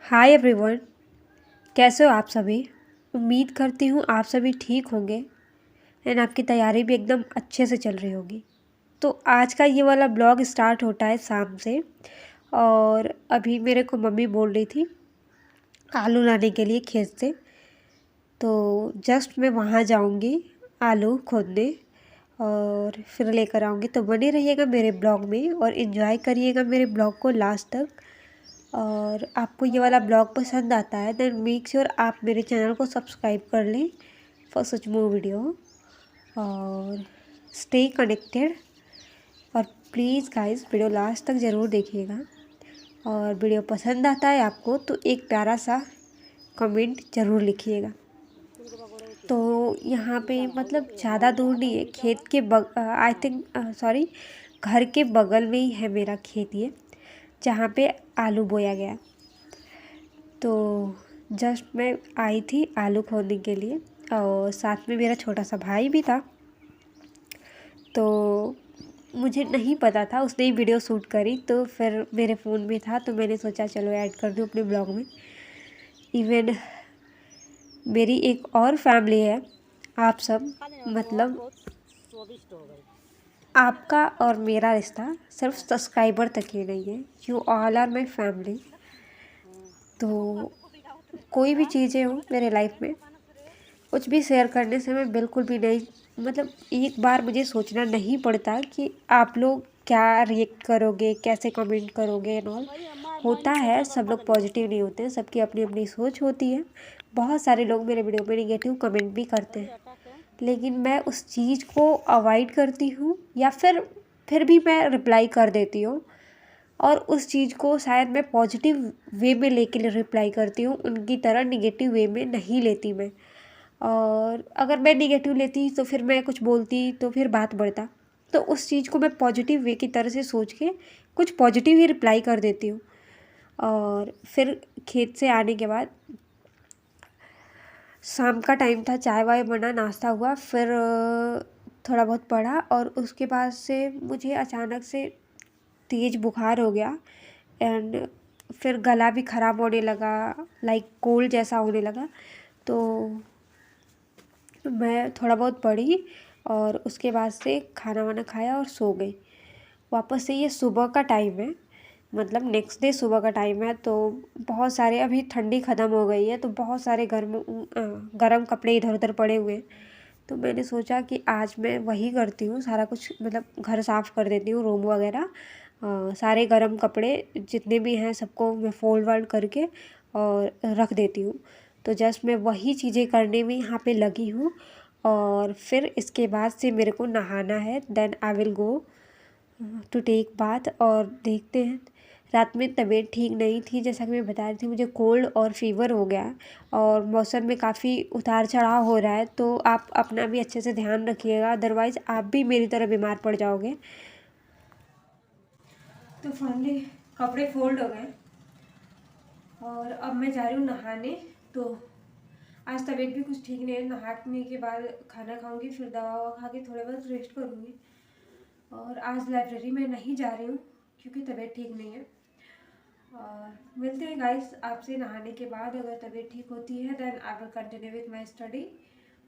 Hi everyone. कैसे हो आप सभी। उम्मीद करती हूँ आप सभी ठीक होंगे एंड आपकी तैयारी भी एकदम अच्छे से चल रही होगी। तो आज का ये वाला ब्लॉग स्टार्ट होता है शाम से। और अभी मेरे को मम्मी बोल रही थी आलू लाने के लिए खेत से। तो जस्ट मैं वहाँ जाऊँगी आलू खोदने और फिर लेकर आऊँगी। तो बने रहिएगा मेरे ब्लॉग में और इन्जॉय करिएगा मेरे ब्लॉग को लास्ट तक। और आपको ये वाला ब्लॉग पसंद आता है देन मेक श्योर आप मेरे चैनल को सब्सक्राइब कर लें फॉर सच मोर वीडियो और स्टे कनेक्टेड। और प्लीज़ गाइस वीडियो लास्ट तक ज़रूर देखिएगा। और वीडियो पसंद आता है आपको तो एक प्यारा सा कमेंट ज़रूर लिखिएगा। तो यहाँ पे मतलब ज़्यादा दूर नहीं है, खेत के आई थिंक सॉरी घर के बगल में ही है मेरा खेत ये, जहाँ पे आलू बोया गया। तो जस्ट मैं आई थी आलू खोदने के लिए और साथ में मेरा छोटा सा भाई भी था। तो मुझे नहीं पता था, उसने ही वीडियो शूट करी तो फिर मेरे फ़ोन में था तो मैंने सोचा चलो ऐड कर दूँ अपने ब्लॉग में। इवन मेरी एक और फैमिली है, आप सब मतलब आपका और मेरा रिश्ता सिर्फ सब्सक्राइबर तक ही नहीं है, you all are my family. तो कोई भी चीज़ें हों मेरे लाइफ में कुछ भी शेयर करने से मैं बिल्कुल भी नहीं, मतलब एक बार मुझे सोचना नहीं पड़ता कि आप लोग क्या रिएक्ट करोगे, कैसे कमेंट करोगे एंड ऑल। होता है, सब लोग पॉजिटिव नहीं होते हैं, सबकी अपनी अपनी सोच होती है। बहुत सारे लोग मेरे वीडियो में नेगेटिव कमेंट भी करते हैं, लेकिन मैं उस चीज़ को अवॉइड करती हूँ या फिर भी मैं रिप्लाई कर देती हूँ। और उस चीज़ को शायद मैं पॉजिटिव वे में लेके रिप्लाई करती हूँ, उनकी तरह निगेटिव वे में नहीं लेती मैं। और अगर मैं निगेटिव लेती तो फिर मैं कुछ बोलती तो फिर बात बढ़ता। तो उस चीज़ को मैं पॉजिटिव वे की तरह से सोच के कुछ पॉजिटिव ही रिप्लाई कर देती हूँ। और फिर खेत से आने के बाद शाम का टाइम था, चाय वाय बना, नाश्ता हुआ, फिर थोड़ा बहुत पढ़ा और उसके बाद से मुझे अचानक से तेज़ बुखार हो गया एंड फिर गला भी ख़राब होने लगा, लाइक कोल्ड जैसा होने लगा। तो मैं थोड़ा बहुत पढ़ी और उसके बाद से खाना वाना खाया और सो गई। वापस से ये सुबह का टाइम है, मतलब नेक्स्ट डे सुबह का टाइम है। तो बहुत सारे, अभी ठंडी ख़त्म हो गई है तो बहुत सारे गर्म कपड़े इधर उधर पड़े हुए हैं। तो मैंने सोचा कि आज मैं वही करती हूँ, सारा कुछ मतलब घर साफ़ कर देती हूँ, रूम वगैरह सारे गर्म कपड़े जितने भी हैं सबको मैं फोल्ड वर्ल्ड करके और रख देती हूँ। तो जस्ट मैं वही चीज़ें करने में यहाँ पे लगी हूँ। और फिर इसके बाद से मेरे को नहाना है, then I will go to take bath. और देखते हैं, रात में तबीयत ठीक नहीं थी, जैसा कि मैं बता रही थी मुझे कोल्ड और फीवर हो गया और मौसम में काफ़ी उतार चढ़ाव हो रहा है। तो आप अपना भी अच्छे से ध्यान रखिएगा, अदरवाइज़ आप भी मेरी तरह बीमार पड़ जाओगे। तो फाइनली कपड़े फोल्ड हो गए और अब मैं जा रही हूँ नहाने। तो आज तबीयत भी कुछ ठीक नहीं है, नहाने के बाद खाना खाऊंगी, फिर दवा ववा खा के थोड़े बहुत रेस्ट करूँगी। और आज लाइब्रेरी में नहीं जा रही हूँ क्योंकि तबीयत ठीक नहीं है। और मिलते हैं गाइस आपसे नहाने के बाद, अगर तबीयत ठीक होती है then I will continue with my study.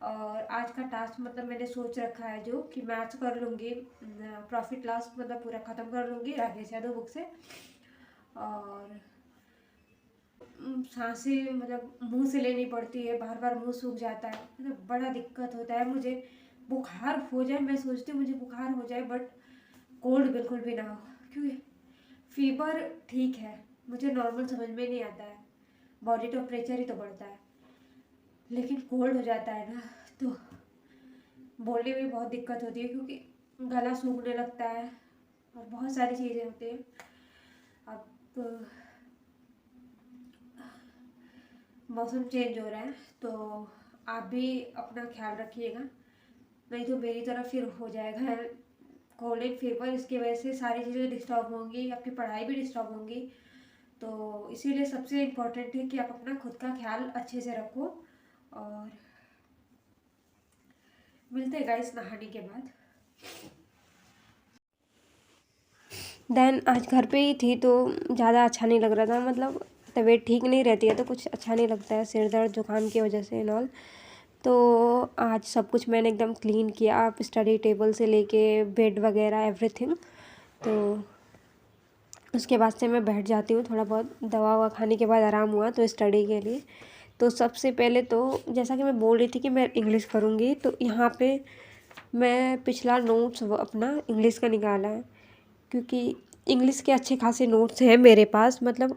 और आज का टास्क मतलब मैंने सोच रखा है जो कि मैं आज कर लूँगी, प्रॉफिट लॉस मतलब पूरा ख़त्म कर लूँगी राकेश यादव बुक से। और सांसें मतलब मुंह से लेनी पड़ती है, बार बार मुंह सूख जाता है, मतलब बड़ा दिक्कत होता है मुझे। बुखार हो जाए, मैं सोचती हूँ मुझे बुखार हो जाए बट कोल्ड बिल्कुल भी ना हो, क्योंकि फीवर ठीक है, मुझे नॉर्मल समझ में नहीं आता है, बॉडी टेम्परेचर ही तो बढ़ता है, लेकिन कोल्ड हो जाता है ना तो बोलने में बहुत दिक्कत होती है क्योंकि गला सूखने लगता है और बहुत सारी चीज़ें होती हैं। अब मौसम चेंज हो रहा है तो आप भी अपना ख्याल रखिएगा, नहीं तो मेरी तरफ फिर हो जाएगा कोल्ड एंड फीवर। इसकी वजह से सारी चीज़ें डिस्टर्ब होंगी, आपकी पढ़ाई भी डिस्टर्ब होंगी। तो इसीलिए सबसे इम्पोर्टेंट है कि आप अपना खुद का ख्याल अच्छे से रखो। और मिलते हैं गाइस नहाने के बाद। देन आज घर पे ही थी तो ज़्यादा अच्छा नहीं लग रहा था, मतलब तबीयत ठीक नहीं रहती है तो कुछ अच्छा नहीं लगता है, सिर दर्द जुकाम की वजह से एंड ऑल। तो आज सब कुछ मैंने एकदम क्लीन किया, आप स्टडी टेबल से लेके बेड वगैरह एवरीथिंग। तो उसके बाद से मैं बैठ जाती हूँ, थोड़ा बहुत दवा ववा खाने के बाद आराम हुआ तो स्टडी के लिए। तो सबसे पहले तो जैसा कि मैं बोल रही थी कि मैं इंग्लिश करूँगी, तो यहाँ पे मैं पिछला नोट्स अपना इंग्लिश का निकाला है, क्योंकि इंग्लिश के अच्छे खासे नोट्स हैं मेरे पास। मतलब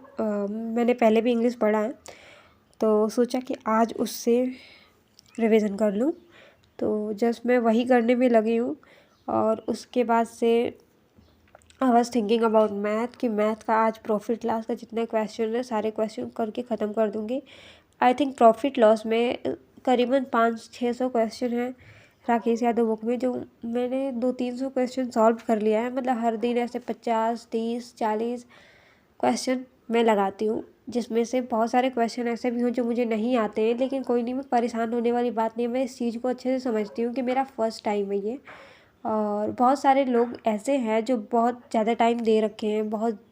मैंने पहले भी इंग्लिश पढ़ा है, तो सोचा कि आज उससे रिवीजन कर लूँ। तो जस्ट मैं वही करने में लगी हूँ। और उसके बाद से I was thinking about math, कि मैथ का आज प्रॉफिट लॉस का जितने क्वेश्चन है सारे क्वेश्चन करके ख़त्म कर दूँगी। आई थिंक प्रॉफिट लॉस में करीबन 500-600 क्वेश्चन हैं राकेश यादव बुक में, जो मैंने 200-300 क्वेश्चन सॉल्व कर लिया है। मतलब हर दिन ऐसे 50, 30, 40 क्वेश्चन मैं लगाती हूँ, जिसमें से बहुत सारे क्वेश्चन ऐसे भी हों जो मुझे नहीं आते हैं, लेकिन कोई नहीं, मैं परेशान होने वाली बात नहीं है। मैं इस चीज़ को अच्छे से समझती हूँ कि मेरा फर्स्ट टाइम है ये। और बहुत सारे लोग ऐसे हैं जो बहुत ज़्यादा टाइम दे रखे हैं, बहुत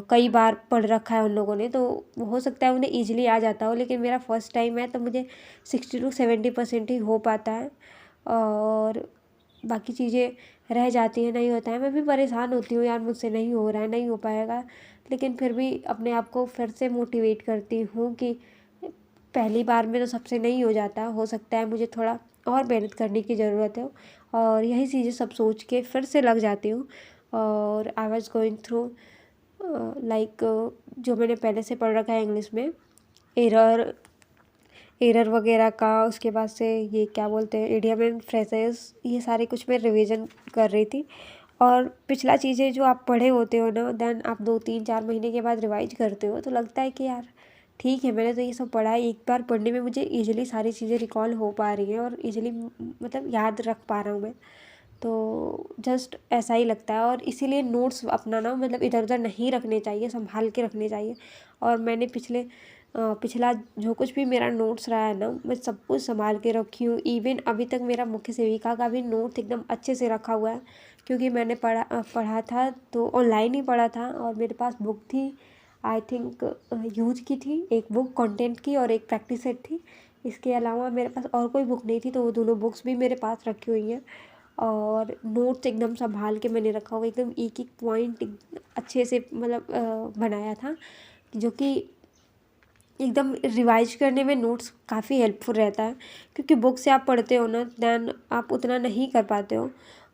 कई बार पढ़ रखा है उन लोगों ने, तो हो सकता है उन्हें ईजिली आ जाता हो, लेकिन मेरा फर्स्ट टाइम है तो मुझे 60-70% ही हो पाता है और बाकी चीज़ें रह जाती हैं, नहीं होता है। मैं भी परेशान होती हूँ, यार मुझसे नहीं हो रहा है, नहीं हो पाएगा, लेकिन फिर भी अपने आप को फिर से मोटिवेट करती हूँ कि पहली बार में तो सबसे नहीं हो जाता, हो सकता है मुझे थोड़ा और मेहनत करने की ज़रूरत है। और यही चीज़ें सब सोच के फिर से लग जाती हूँ। और I was going through like जो मैंने पहले से पढ़ रखा है इंग्लिश में, एरर वगैरह का, उसके बाद से ये क्या बोलते हैं, इडियम एंड फ्रेजेस, ये सारे कुछ मैं रिवीजन कर रही थी। और पिछला चीज़ें जो आप पढ़े होते हो ना, देन आप 2-3-4 महीने के बाद रिवाइज करते हो तो लगता है कि यार ठीक है, मैंने तो ये सब पढ़ा है, एक बार पढ़ने में मुझे ईजिली सारी चीज़ें रिकॉल हो पा रही हैं और ईजिली मतलब याद रख पा रहा हूँ मैं। तो जस्ट ऐसा ही लगता है और इसीलिए नोट्स अपना ना मतलब इधर उधर नहीं रखने चाहिए, संभाल के रखने चाहिए। और मैंने पिछला जो कुछ भी मेरा नोट्स रहा है ना, मैं सब कुछ संभाल के रखी हूँ। इवन अभी तक मेरा मुख्य सेविका का भी नोट एकदम अच्छे से रखा हुआ है, क्योंकि मैंने पढ़ा था तो ऑनलाइन ही पढ़ा था और मेरे पास बुक थी, आई थिंक यूज की थी, एक बुक कंटेंट की और एक प्रैक्टिस सेट थी। इसके अलावा मेरे पास और कोई बुक नहीं थी, तो वो दोनों बुक्स भी मेरे पास रखी हुई हैं। और नोट्स एकदम संभाल के मैंने रखा हुआ, एकदम एक एक पॉइंट अच्छे से मतलब बनाया था, जो कि एकदम रिवाइज करने में नोट्स काफ़ी हेल्पफुल रहता है, क्योंकि बुक से आप पढ़ते हो ना, दैन आप उतना नहीं कर पाते हो।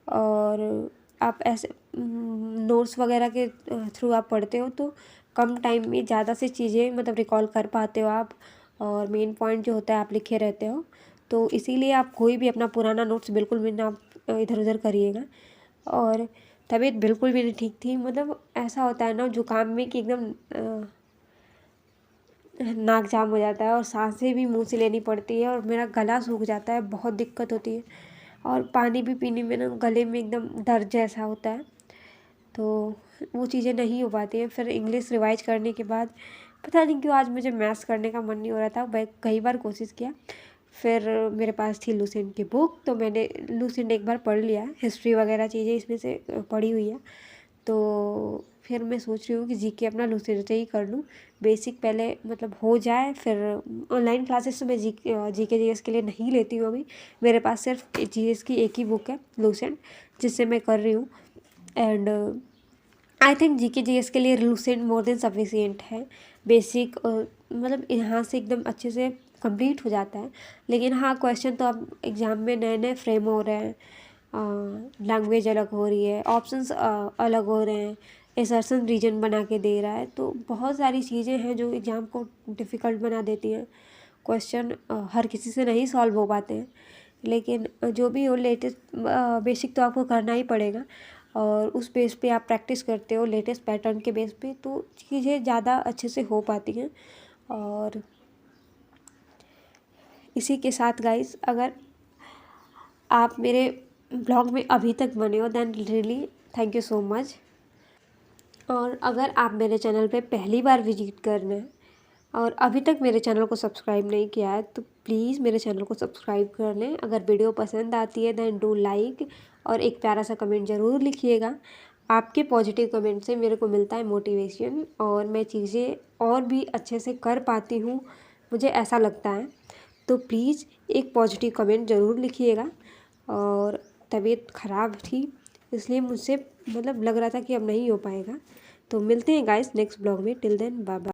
और आप ऐसे नोट्स वगैरह के थ्रू आप पढ़ते हो तो कम टाइम में ज़्यादा सी चीज़ें मतलब रिकॉल कर पाते हो आप, और मेन पॉइंट जो होता है आप लिखे रहते हो। तो इसीलिए आप कोई भी अपना पुराना नोट्स बिल्कुल भी ना इधर उधर करिएगा। और तबीयत बिल्कुल भी नहीं ठीक थी, मतलब ऐसा होता है ना जुकाम में कि एकदम नाक जाम हो जाता है और सांसें भी मुंह से लेनी पड़ती है और मेरा गला सूख जाता है, बहुत दिक्कत होती है। और पानी भी पीने में ना गले में एकदम दर्द जैसा होता है, तो वो चीज़ें नहीं हो पाती हैं। फिर इंग्लिश रिवाइज करने के बाद पता नहीं क्यों आज मुझे मैथ्स करने का मन नहीं हो रहा था। मैं कई बार कोशिश किया, फिर मेरे पास थी लूसेंट की बुक, तो मैंने लूसेंट एक बार पढ़ लिया, हिस्ट्री वगैरह चीज़ें इसमें से पढ़ी हुई है। तो फिर मैं सोच रही हूँ कि जीके अपना लूसेंट से ही कर लूँ, बेसिक पहले मतलब हो जाए। फिर ऑनलाइन क्लासेस तो मैं जीके जीएस के लिए नहीं लेती हूँ अभी, मेरे पास सिर्फ जीएस की एक ही बुक है लूसेंट, जिससे मैं कर रही हूँ। And I think GK GS के लिए लूसेंट मोर देन सफिशिएंट है। बेसिक मतलब यहाँ से एकदम अच्छे से कंप्लीट हो जाता है। लेकिन हाँ, क्वेश्चन तो अब एग्ज़ाम में नए नए फ्रेम हो रहे हैं, लैंग्वेज अलग हो रही है, ऑप्शंस अलग हो रहे हैं, असर्शन रीजन बना के दे रहा है, तो बहुत सारी चीज़ें हैं जो एग्ज़ाम को डिफ़िकल्ट बना देती हैं। क्वेश्चन हर किसी से नहीं सॉल्व हो पाते हैं, लेकिन जो भी हो लेटेस्ट बेसिक तो आपको करना ही पड़ेगा। और उस बेस पे आप प्रैक्टिस करते हो लेटेस्ट पैटर्न के बेस पे, तो चीज़ें ज़्यादा अच्छे से हो पाती हैं। और इसी के साथ गाइस, अगर आप मेरे ब्लॉग में अभी तक बने हो then really thank you so much. और अगर आप मेरे चैनल पे पहली बार विजिट कर रहे हैं और अभी तक मेरे चैनल को सब्सक्राइब नहीं किया है, तो प्लीज़ मेरे चैनल को सब्सक्राइब कर लें। अगर वीडियो पसंद आती है दैन डू लाइक और एक प्यारा सा कमेंट ज़रूर लिखिएगा। आपके पॉजिटिव कमेंट से मेरे को मिलता है मोटिवेशन और मैं चीज़ें और भी अच्छे से कर पाती हूँ, मुझे ऐसा लगता है। तो प्लीज़ एक पॉजिटिव कमेंट ज़रूर लिखिएगा। और तबीयत ख़राब थी इसलिए मुझसे मतलब लग रहा था कि अब नहीं हो पाएगा। तो मिलते हैं गाइस नेक्स्ट ब्लॉग में। Till then bye bye.